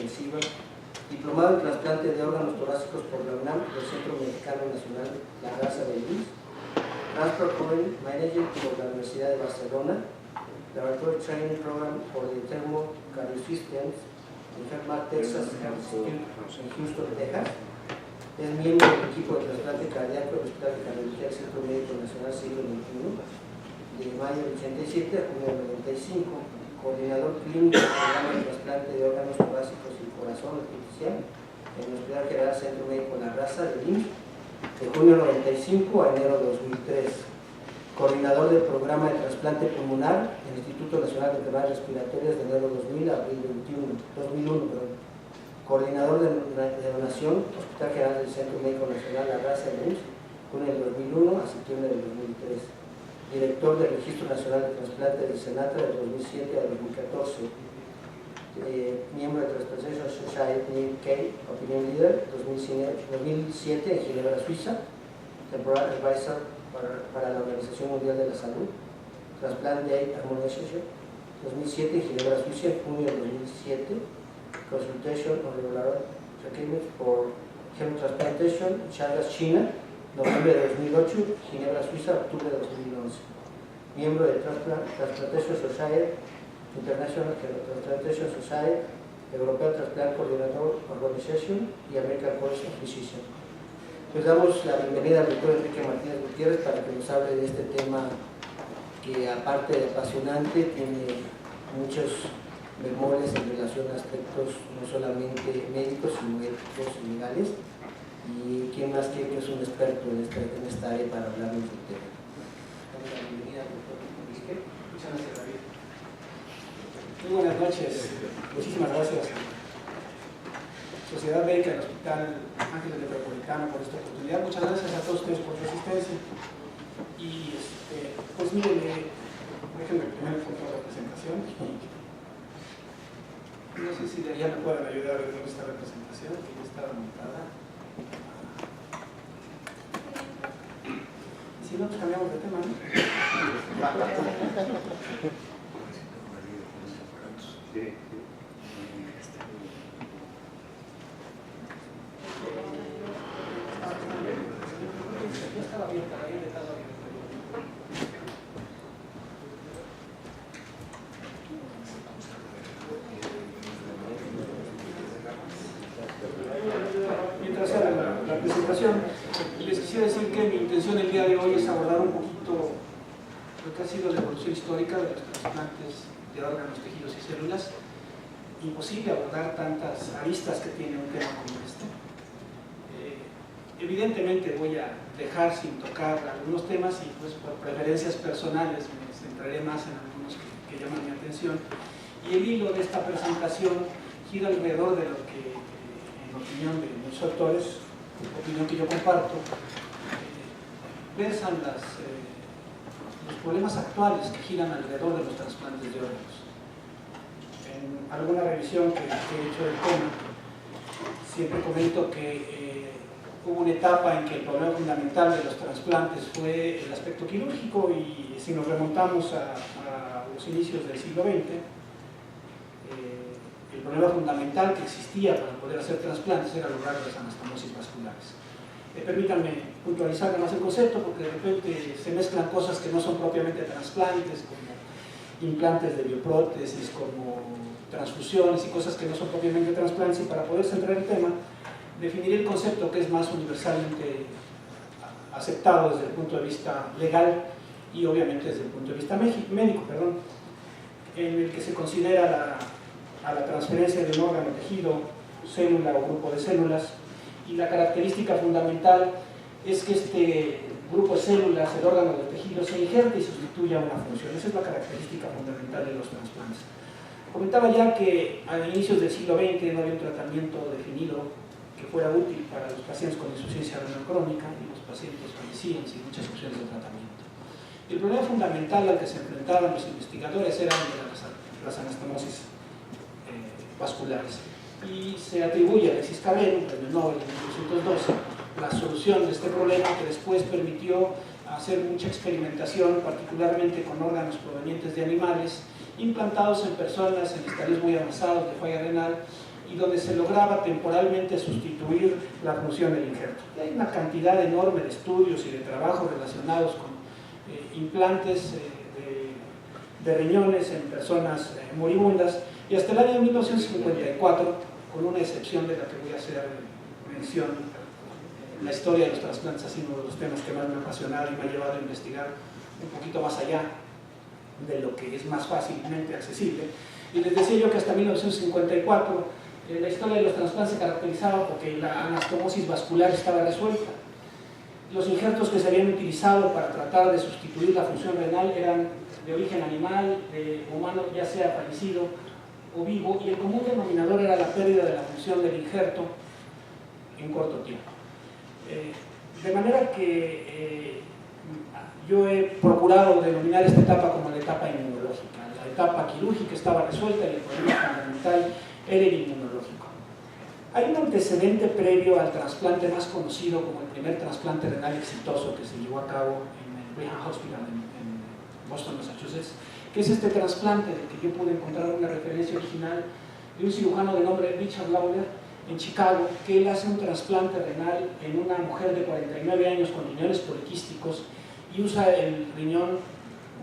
intensiva, diplomado en trasplante de órganos torácicos por la UNAM del Centro Mexicano Nacional La Raza de IMSS, Transfer Program Manager por la Universidad de Barcelona, Laboratory Training Program por el Thermo Cardio-Systems en Fairmont, Texas, Health Institute en Houston, Texas. Es miembro del equipo de trasplante cardíaco del Hospital de Cardiología del Centro Médico Nacional Siglo XXI, de mayo del 87 a junio del 95, coordinador clínico del programa de trasplante de órganos torácicos y corazón artificial en el Hospital General Centro Médico La Raza de IMSS, de junio del 95 a enero de 2003. Coordinador del programa de trasplante pulmonar en el Instituto Nacional de Enfermedades Respiratorias de enero 2000 a abril 2001. Coordinador de donación, Hospital General del Centro Médico Nacional La Raza de IMSS, junio del 2001 a septiembre del 2003. Director del Registro Nacional de Trasplante del Senatra de 2007 a 2014. Miembro de Transplantation Society UK, Opinion Leader 2007 en Ginebra, Suiza. Temporal Advisor para la Organización Mundial de la Salud, Transplant Day Harmonization 2007 en Ginebra, Suiza, en junio de 2007, Consultation on Regular Requirements for Hemotransplantation en Shanghai, China, noviembre de 2008, Ginebra, Suiza, octubre de 2011. Miembro de Transplantation Society, International Transplantation Society, European Transplant Coordinator Organization y American College of Physicians. Pues damos la bienvenida al doctor Enrique Martínez Gutiérrez para que nos hable de este tema que, aparte de apasionante, tiene muchos bemoles en relación a aspectos no solamente médicos, sino éticos y legales. Y quién más que es un experto en esta área para hablarnos del tema. Damos la bienvenida al doctor Enrique. Muchas gracias, David. Muy buenas noches. Muchísimas gracias. Sociedad Médica del Hospital Ángeles Metropolitano por esta oportunidad. Muchas gracias a todos ustedes por su asistencia. Y pues miren, déjenme primero foto la presentación. No sé si de allá me pueden ayudar a ver dónde está la presentación, que ya está montada. Si no, pues cambiamos de tema, ¿no? Mientras haga la presentación, les quisiera decir que mi intención el día de hoy es abordar un poquito lo que ha sido la evolución histórica de los trasplantes de órganos, tejidos y células. Imposible abordar tantas aristas que tiene un tema como este. Evidentemente voy a dejar sin tocar algunos temas y pues por preferencias personales me centraré más en algunos que llaman mi atención. Y el hilo de esta presentación gira alrededor de lo que, en opinión de muchos autores, opinión que yo comparto, versan los problemas actuales que giran alrededor de los trasplantes de órganos. En alguna revisión que he hecho del tema, siempre comento que hubo una etapa en que el problema fundamental de los trasplantes fue el aspecto quirúrgico, y si nos remontamos a los inicios del siglo XX, el problema fundamental que existía para poder hacer trasplantes era lograr las anastomosis vasculares. Permítanme puntualizar además el concepto, porque de repente se mezclan cosas que no son propiamente trasplantes, como implantes de bioprótesis, como transfusiones y cosas que no son propiamente trasplantes, y para poder centrar el tema, definiré el concepto que es más universalmente aceptado desde el punto de vista legal y obviamente desde el punto de vista médico, en el que se considera a la transferencia de un órgano, tejido, célula o grupo de células, y la característica fundamental es que este grupo de células, el órgano del tejido, se injerte y sustituya una función. Esa es la característica fundamental de los trasplantes. Comentaba ya que a inicios del siglo XX no había un tratamiento definido que fuera útil para los pacientes con insuficiencia renal crónica, y los pacientes fallecían sin muchas opciones de tratamiento. El problema fundamental al que se enfrentaban los investigadores era el de las anastomosis vasculares, y se atribuye a Alexis Cabero, un premio Nobel en 1912, la solución de este problema, que después permitió hacer mucha experimentación, particularmente con órganos provenientes de animales implantados en personas en estadios muy avanzados de falla renal, y donde se lograba temporalmente sustituir la función del injerto. Y hay una cantidad enorme de estudios y de trabajos relacionados con implantes de riñones en personas moribundas, y hasta el año 1954, con una excepción de la que voy a hacer mención, la historia de los trasplantes ha sido uno de los temas que más me ha apasionado y me ha llevado a investigar un poquito más allá de lo que es más fácilmente accesible. Y les decía yo que hasta 1954 la historia de los trasplantes se caracterizaba porque la anastomosis vascular estaba resuelta. Los injertos que se habían utilizado para tratar de sustituir la función renal eran de origen animal, de humano ya sea fallecido o vivo, y el común denominador era la pérdida de la función del injerto en corto tiempo. De manera que yo he procurado denominar esta etapa como la etapa inmunológica. La etapa quirúrgica estaba resuelta y el problema fundamental era el inmunológico. Hay un antecedente previo al trasplante más conocido como el primer trasplante renal exitoso que se llevó a cabo en el Brigham Hospital en Boston, Massachusetts, que es este trasplante del que yo pude encontrar una referencia original de un cirujano de nombre Richard Lawler en Chicago, que él hace un trasplante renal en una mujer de 49 años con riñones poliquísticos y usa el riñón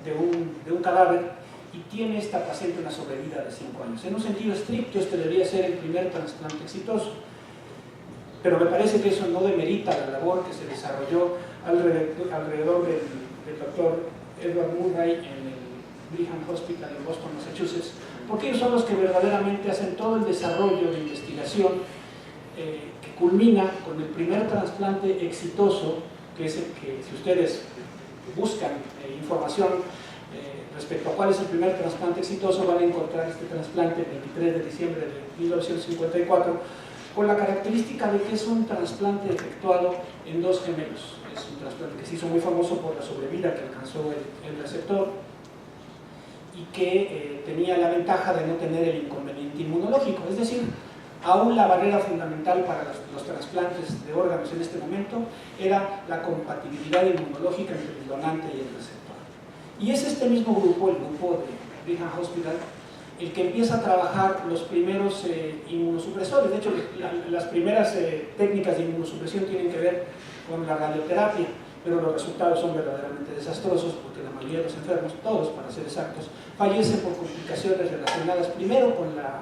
de un cadáver, y tiene esta paciente una sobrevida de 5 años. En un sentido estricto, este debería ser el primer trasplante exitoso, pero me parece que eso no demerita la labor que se desarrolló alrededor del doctor Edward Murray en el Brigham Hospital en Boston, Massachusetts, porque ellos son los que verdaderamente hacen todo el desarrollo de investigación que culmina con el primer trasplante exitoso, que es el que, si ustedes buscan información respecto a cuál es el primer trasplante exitoso, van a encontrar este trasplante el 23 de diciembre de 1954, con la característica de que es un trasplante efectuado en 2 gemelos. Es un trasplante que se hizo muy famoso por la sobrevida que alcanzó el receptor y que tenía la ventaja de no tener el inconveniente inmunológico, es decir, aún la barrera fundamental para los trasplantes de órganos en este momento era la compatibilidad inmunológica entre el donante y el receptor. Y es este mismo grupo, el grupo de Brigham Hospital, el que empieza a trabajar los primeros inmunosupresores. De hecho, las primeras técnicas de inmunosupresión tienen que ver con la radioterapia, pero los resultados son verdaderamente desastrosos porque la mayoría de los enfermos, todos para ser exactos, fallecen por complicaciones relacionadas primero con la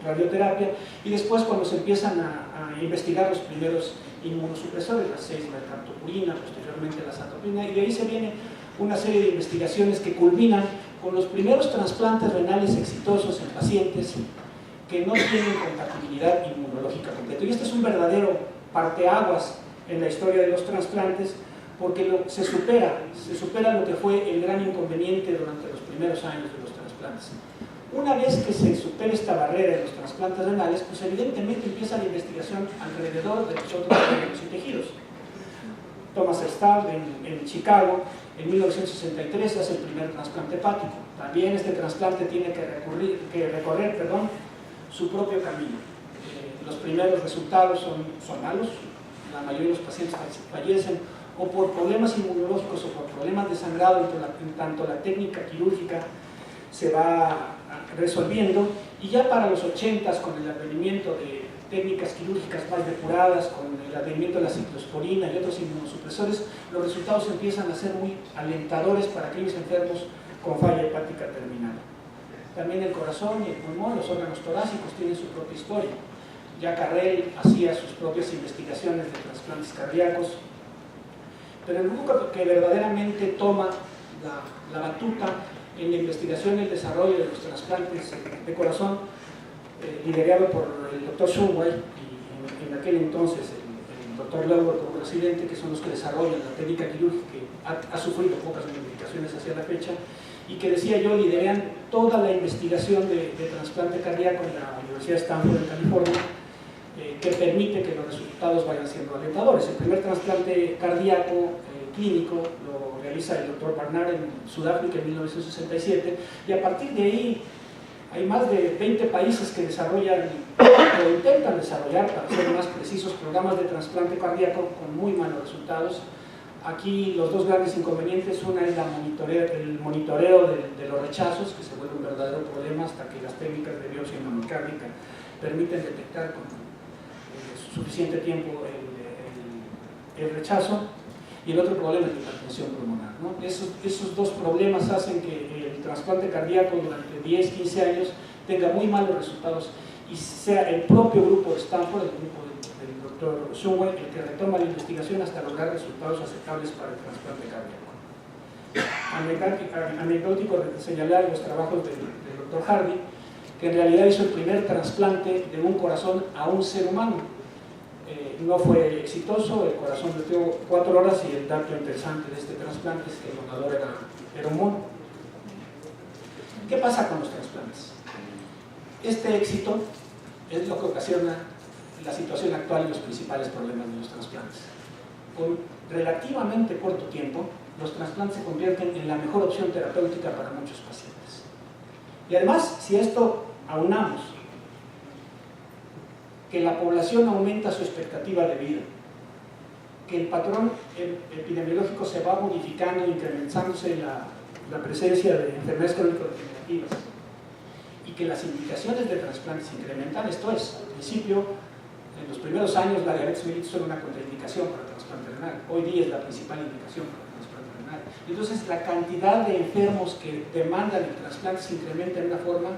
radioterapia y después cuando se empiezan a investigar los primeros inmunosupresores, la 6-mercaptopurina, posteriormente la satopina, y de ahí se viene una serie de investigaciones que culminan con los primeros trasplantes renales exitosos en pacientes que no tienen compatibilidad inmunológica completa. Y este es un verdadero parteaguas en la historia de los trasplantes, porque se supera lo que fue el gran inconveniente durante los primeros años de los trasplantes. Una vez que se supera esta barrera de los trasplantes renales, pues evidentemente empieza la investigación alrededor de los otros órganos y tejidos. Thomas Stahl en Chicago, en 1963, hace el primer trasplante hepático. También este trasplante tiene que recorrer su propio camino. Los primeros resultados son malos, la mayoría de los pacientes fallecen o por problemas inmunológicos o por problemas de sangrado, en tanto la técnica quirúrgica se va resolviendo, y ya para los 80s, con el advenimiento de técnicas quirúrgicas más depuradas, con el advenimiento de la ciclosporina y otros inmunosupresores, los resultados empiezan a ser muy alentadores para aquellos enfermos con falla hepática terminal. También el corazón y el pulmón, los órganos torácicos, tienen su propia historia. Ya Carrel hacía sus propias investigaciones de trasplantes cardíacos, pero el grupo que verdaderamente toma la batuta en la investigación y el desarrollo de los trasplantes de corazón, liderado por el doctor Shumway y en aquel entonces el doctor Lawler como presidente, que son los que desarrollan la técnica quirúrgica que ha sufrido pocas modificaciones hacia la fecha, y que, decía yo, lideran toda la investigación de trasplante cardíaco en la Universidad de Stanford en California, que permite que los resultados vayan siendo alentadores. El primer trasplante cardíaco clínico lo realiza el doctor Barnard en Sudáfrica en 1967, y a partir de ahí hay más de 20 países que desarrollan o intentan desarrollar, para ser más precisos, programas de trasplante cardíaco con muy malos resultados. Aquí los dos grandes inconvenientes: una es el monitoreo de los rechazos, que se vuelve un verdadero problema hasta que las técnicas de biopsia hemocárdica permiten detectar con suficiente tiempo el rechazo, y el otro problema es la hipertensión pulmonar, ¿no? Esos dos problemas hacen que el trasplante cardíaco durante 10-15 años tenga muy malos resultados y sea el propio grupo de Stanford, el grupo del doctor Shumway, el que retoma la investigación hasta lograr resultados aceptables para el trasplante cardíaco. Anecdótico señalar los trabajos del doctor Hardy, que en realidad hizo el primer trasplante de un corazón a un ser humano. No fue exitoso, el corazón latió 4 horas y el dato interesante de este trasplante es que el donador era un mono. ¿Qué pasa con los trasplantes? Este éxito es lo que ocasiona la situación actual y los principales problemas de los trasplantes. Con relativamente corto tiempo, los trasplantes se convierten en la mejor opción terapéutica para muchos pacientes. Y además, si a esto aunamos que la población aumenta su expectativa de vida, que el patrón epidemiológico se va modificando, incrementándose la presencia de enfermedades crónico-degenerativas, y que las indicaciones de trasplantes se incrementan, esto es, al principio, en los primeros años, la diabetes mellitus era una contraindicación para el trasplante renal, hoy día es la principal indicación para el trasplante renal. Entonces, la cantidad de enfermos que demandan el trasplante se incrementa de una forma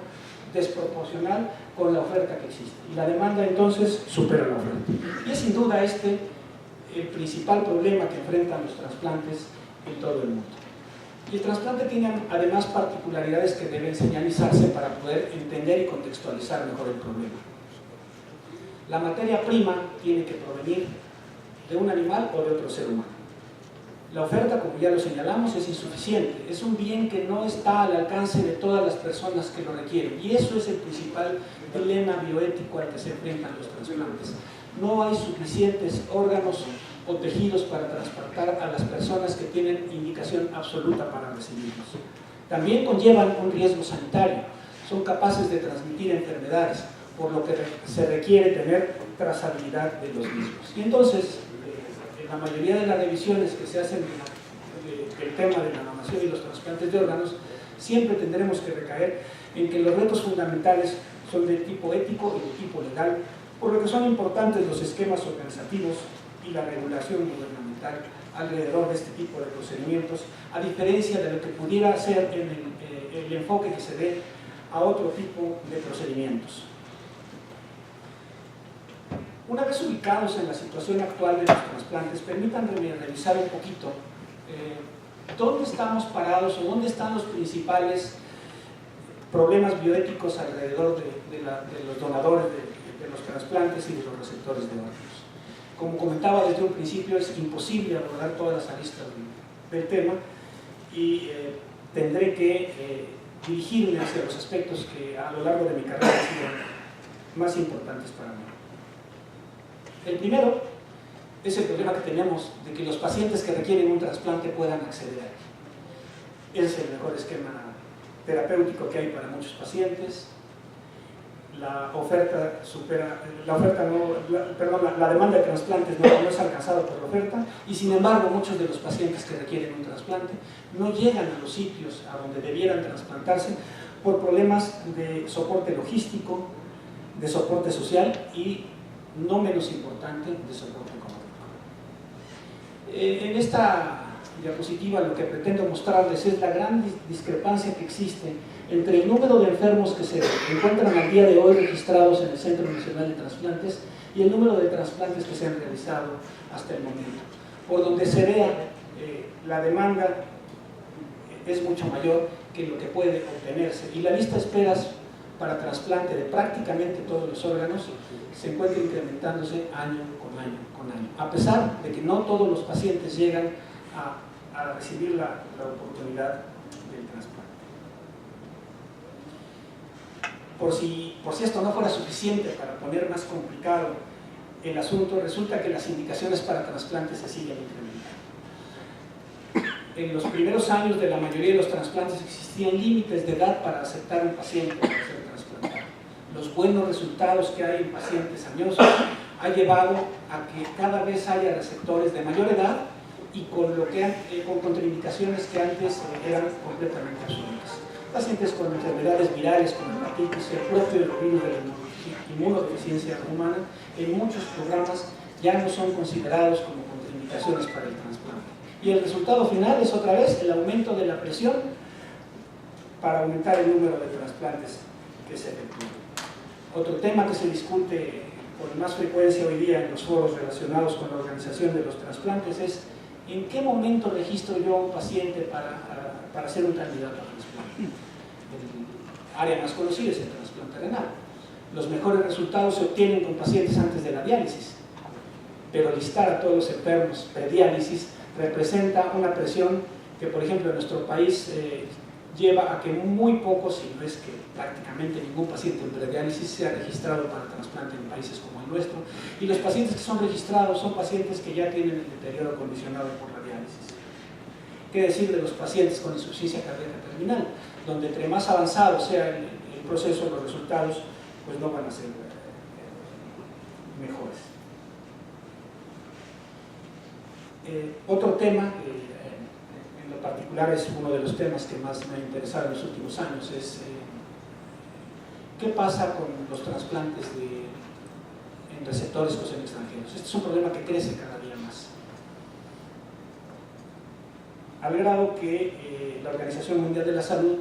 desproporcional con la oferta que existe, y la demanda entonces supera la oferta. Y es sin duda el principal problema que enfrentan los trasplantes en todo el mundo. Y el trasplante tiene además particularidades que deben señalizarse para poder entender y contextualizar mejor el problema. La materia prima tiene que provenir de un animal o de otro ser humano. La oferta, como ya lo señalamos, es insuficiente. Es un bien que no está al alcance de todas las personas que lo requieren. Y eso es el principal dilema bioético al que se enfrentan los trasplantes. No hay suficientes órganos o tejidos para transportar a las personas que tienen indicación absoluta para recibirlos. También conllevan un riesgo sanitario. Son capaces de transmitir enfermedades, por lo que se requiere tener trazabilidad de los mismos. Y entonces, la mayoría de las revisiones que se hacen del tema de la donación y los trasplantes de órganos, siempre tendremos que recaer en que los retos fundamentales son de tipo ético y de tipo legal, por lo que son importantes los esquemas organizativos y la regulación gubernamental alrededor de este tipo de procedimientos, a diferencia de lo que pudiera ser en el enfoque que se dé a otro tipo de procedimientos. Una vez ubicados en la situación actual de los trasplantes, permítanme revisar un poquito dónde estamos parados o dónde están los principales problemas bioéticos alrededor de los donadores de los trasplantes y de los receptores de órganos. Como comentaba desde un principio, es imposible abordar todas las aristas del tema y tendré que dirigirme hacia los aspectos que a lo largo de mi carrera han sido más importantes para mí. El primero es el problema que tenemos de que los pacientes que requieren un trasplante puedan acceder a él. Ese es el mejor esquema terapéutico que hay para muchos pacientes. La demanda de trasplantes no es alcanzada por la oferta, y sin embargo muchos de los pacientes que requieren un trasplante no llegan a los sitios a donde debieran trasplantarse por problemas de soporte logístico, de soporte social y, no menos importante, de soporte económico. En esta diapositiva lo que pretendo mostrarles es la gran discrepancia que existe entre el número de enfermos que se encuentran al día de hoy registrados en el Centro Nacional de Trasplantes y el número de trasplantes que se han realizado hasta el momento. Por donde se vea, la demanda es mucho mayor que lo que puede obtenerse, y la lista de esperas para trasplante de prácticamente todos los órganos se encuentra incrementándose año con año con año, a pesar de que no todos los pacientes llegan a recibir la oportunidad del trasplante. Por si esto no fuera suficiente para poner más complicado el asunto, resulta que las indicaciones para trasplantes se siguen incrementando. En los primeros años de la mayoría de los trasplantes existían límites de edad para aceptar un paciente para ser trasplantado. Los buenos resultados que hay en pacientes añosos ha llevado a que cada vez haya receptores de mayor edad y con contraindicaciones que antes eran completamente absurdas. Pacientes con enfermedades virales como hepatitis, el propio virus de la inmunodeficiencia humana, en muchos programas ya no son considerados como contraindicaciones para el trasplante. Y el resultado final es otra vez el aumento de la presión para aumentar el número de trasplantes que se efectúan. Otro tema que se discute con más frecuencia hoy día en los foros relacionados con la organización de los trasplantes es en qué momento registro yo a un paciente para ser un candidato a trasplante. El área más conocida es el trasplante renal. Los mejores resultados se obtienen con pacientes antes de la diálisis, pero listar a todos los enfermos prediálisis representa una presión que, por ejemplo, en nuestro país lleva a que muy pocos, si no es que prácticamente ningún paciente en prediálisis sea registrado para trasplante en países como el nuestro, y los pacientes que son registrados son pacientes que ya tienen el deterioro condicionado por la diálisis. ¿Qué decir de los pacientes con insuficiencia cardíaca terminal? Donde entre más avanzado sea el proceso, los resultados pues no van a ser mejores. Otro tema, en lo particular es uno de los temas que más me ha interesado en los últimos años, es qué pasa con los trasplantes en receptores en extranjeros. Este es un problema que crece cada día más, al grado que la Organización Mundial de la Salud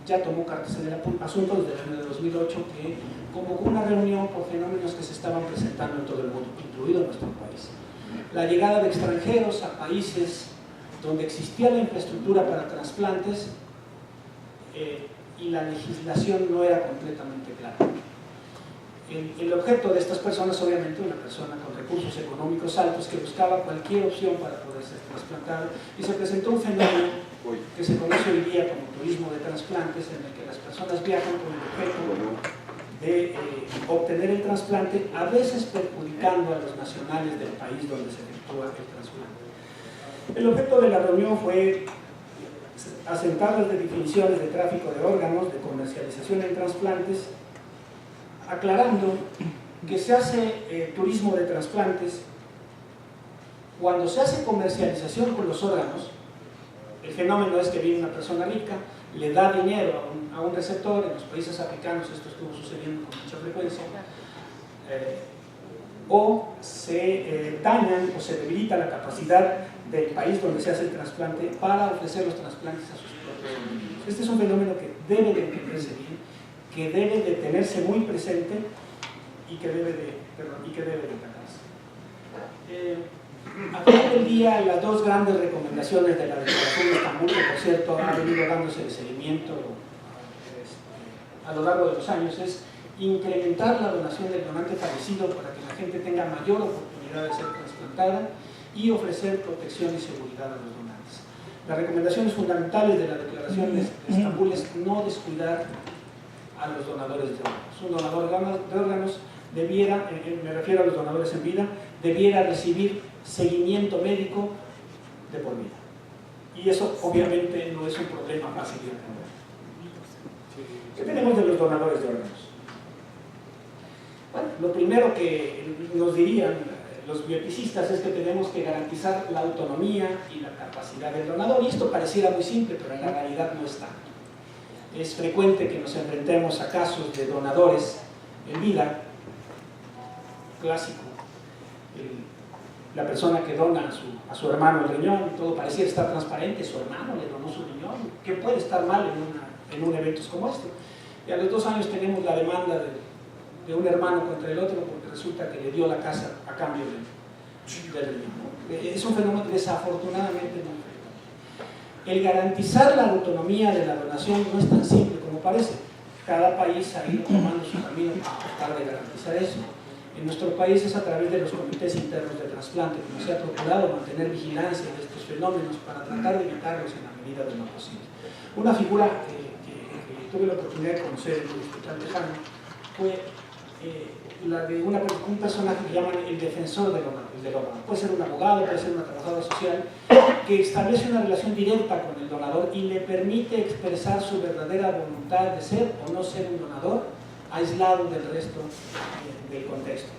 ya tomó cartas en el asunto desde el año de 2008, que convocó una reunión por fenómenos que se estaban presentando en todo el mundo, incluido en nuestro país. La llegada de extranjeros a países donde existía la infraestructura para trasplantes y la legislación no era completamente clara. El objeto de estas personas, obviamente, una persona con recursos económicos altos que buscaba cualquier opción para poder ser trasplantado, y se presentó un fenómeno que se conoce hoy día como turismo de trasplantes, en el que las personas viajan con el objeto de obtener el trasplante, a veces perjudicando a los nacionales del país donde se efectúa el trasplante. El objeto de la reunión fue asentar las definiciones de tráfico de órganos, de comercialización en trasplantes, aclarando que se hace turismo de trasplantes cuando se hace comercialización con los órganos. El fenómeno es que viene una persona rica, le da dinero a un receptor. En los países africanos esto estuvo sucediendo con mucha frecuencia, o se dañan o se debilita la capacidad del país donde se hace el trasplante para ofrecer los trasplantes a sus propios individuos. Este es un fenómeno que debe de entenderse bien, que debe de tenerse muy presente y que debe de atacarse. Al final del día, las dos grandes recomendaciones de la Declaración de Estambul, que por cierto ha venido dándose de seguimiento a lo largo de los años, es incrementar la donación del donante fallecido para que la gente tenga mayor oportunidad de ser trasplantada y ofrecer protección y seguridad a los donantes. Las recomendaciones fundamentales de la Declaración de Estambul es no descuidar a los donadores de órganos. Un donador de órganos debiera, me refiero a los donadores en vida, debiera recibir seguimiento médico de por vida. Y eso obviamente no es un problema fácil de entender. ¿Qué tenemos de los donadores de órganos? Bueno, lo primero que nos dirían los bioeticistas es que tenemos que garantizar la autonomía y la capacidad del donador, y esto pareciera muy simple, pero en la realidad no es tanto. Es frecuente que nos enfrentemos a casos de donadores en vida, clásico, la persona que dona a su hermano el riñón, todo pareciera estar transparente, su hermano le donó su riñón, ¿qué puede estar mal en un evento como este? Y a los 2 años tenemos la demanda de un hermano contra el otro porque resulta que le dio la casa a cambio del riñón. Es un fenómeno que desafortunadamente no frecuente. El garantizar la autonomía de la donación no es tan simple como parece. Cada país ha ido tomando su camino para tratar de garantizar eso. En nuestro país es a través de los comités internos de trasplante como se ha procurado mantener vigilancia de estos fenómenos para tratar de evitarlos en la medida de lo posible. Una figura que tuve la oportunidad de conocer en el Hospital Tejano fue la de un personaje que llaman el defensor del órgano. Puede ser un abogado, puede ser una trabajadora social, que establece una relación directa con el donador y le permite expresar su verdadera voluntad de ser o no ser un donador, aislado del resto del contexto.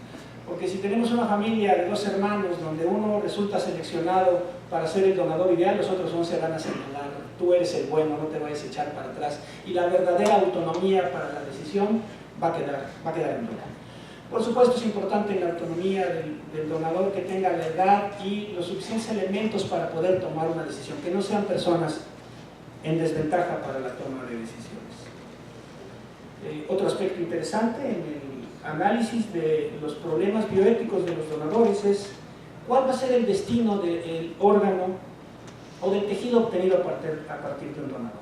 Porque si tenemos una familia de 2 hermanos donde uno resulta seleccionado para ser el donador ideal, los otros 11 van a señalar, tú eres el bueno, no te vayas a echar para atrás, y la verdadera autonomía para la decisión va a quedar en duda. Por supuesto, es importante en la autonomía del donador que tenga la edad y los suficientes elementos para poder tomar una decisión, que no sean personas en desventaja para la toma de decisiones. Otro aspecto interesante en el análisis de los problemas bioéticos de los donadores es cuál va a ser el destino del órgano o del tejido obtenido a partir de un donador.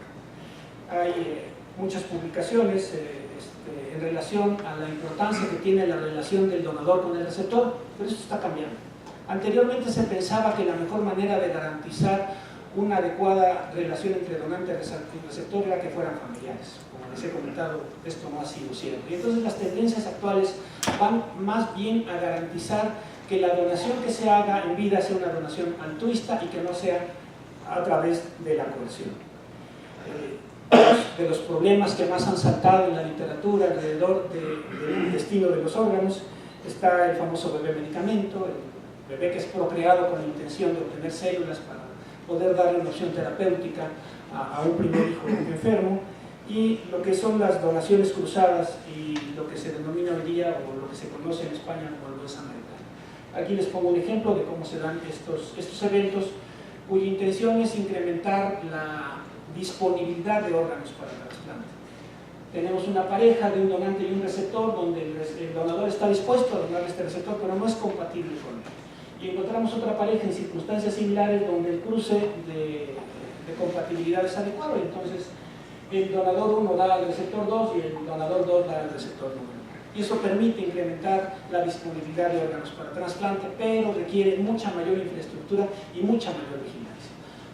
Hay muchas publicaciones en relación a la importancia que tiene la relación del donador con el receptor, pero eso está cambiando. Anteriormente se pensaba que la mejor manera de garantizar una adecuada relación entre donante y receptor era que fueran familiares. Como les he comentado, esto no ha sido cierto. Y entonces las tendencias actuales van más bien a garantizar que la donación que se haga en vida sea una donación altruista y que no sea a través de la coerción. De los problemas que más han saltado en la literatura alrededor del destino de los órganos está el famoso bebé medicamento, el bebé que es procreado con la intención de obtener células para poder darle una opción terapéutica a un primer hijo enfermo, y lo que son las donaciones cruzadas y lo que se denomina hoy día, o lo que se conoce en España como el buen samaritano. Aquí les pongo un ejemplo de cómo se dan estos eventos, cuya intención es incrementar la disponibilidad de órganos para el trasplante. Tenemos una pareja de un donante y un receptor donde el donador está dispuesto a donarle este receptor, pero no es compatible con él. Y encontramos otra pareja en circunstancias similares donde el cruce de compatibilidad es adecuado, y entonces el donador 1 da al receptor 2 y el donador 2 da al receptor 1. Y eso permite incrementar la disponibilidad de órganos para trasplante, pero requiere mucha mayor infraestructura y mucha mayor vigilancia.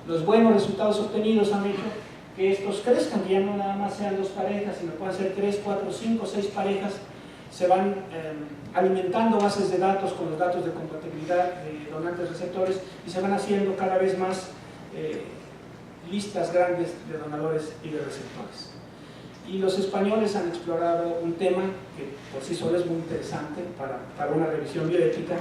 Los buenos resultados obtenidos han hecho que estos crezcan, que ya no nada más sean 2 parejas, sino puedan ser 3, 4, 5, 6 parejas. Se van alimentando bases de datos con los datos de compatibilidad de donantes receptores y se van haciendo cada vez más listas grandes de donadores y de receptores. Y los españoles han explorado un tema que por sí solo es muy interesante para una revisión bioética,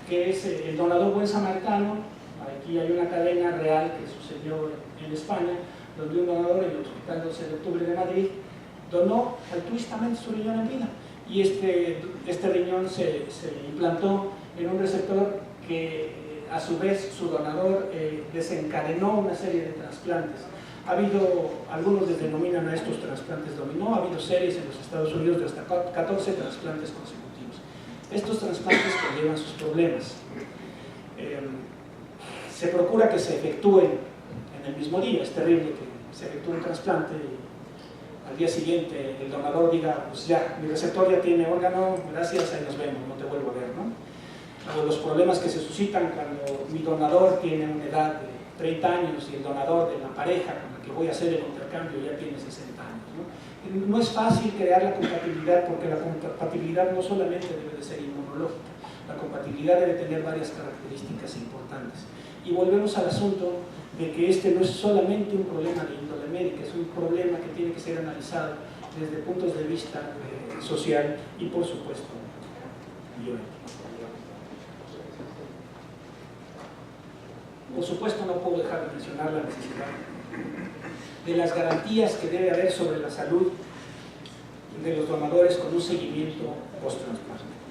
que es el donador buen samaritano. Aquí hay una cadena real que sucedió en España, donde un donador en el Hospital 12 de Octubre de Madrid donó altruistamente su riñón en vida, y este riñón se implantó en un receptor que a su vez su donador desencadenó una serie de trasplantes. Ha habido, algunos les denominan a estos trasplantes dominó, ha habido series en los Estados Unidos de hasta 14 trasplantes consecutivos. Estos trasplantes conllevan sus problemas. Se procura que se efectúen en el mismo día. Es terrible que se efectúe un trasplante y al día siguiente el donador diga, pues ya, mi receptor ya tiene órgano, gracias, ahí nos vemos, no te vuelvo a ver, ¿no? Los problemas que se suscitan cuando mi donador tiene una edad de 30 años y el donador de la pareja con la que voy a hacer el intercambio ya tiene 60 años, ¿no? No es fácil crear la compatibilidad, porque la compatibilidad no solamente debe de ser inmunológica, la compatibilidad debe tener varias características importantes. Y volvemos al asunto de que este no es solamente un problema de índole médica, es un problema que tiene que ser analizado desde puntos de vista social y, por supuesto, bioético. Por supuesto, no puedo dejar de mencionar la necesidad de las garantías que debe haber sobre la salud de los donadores con un seguimiento post-trasplante.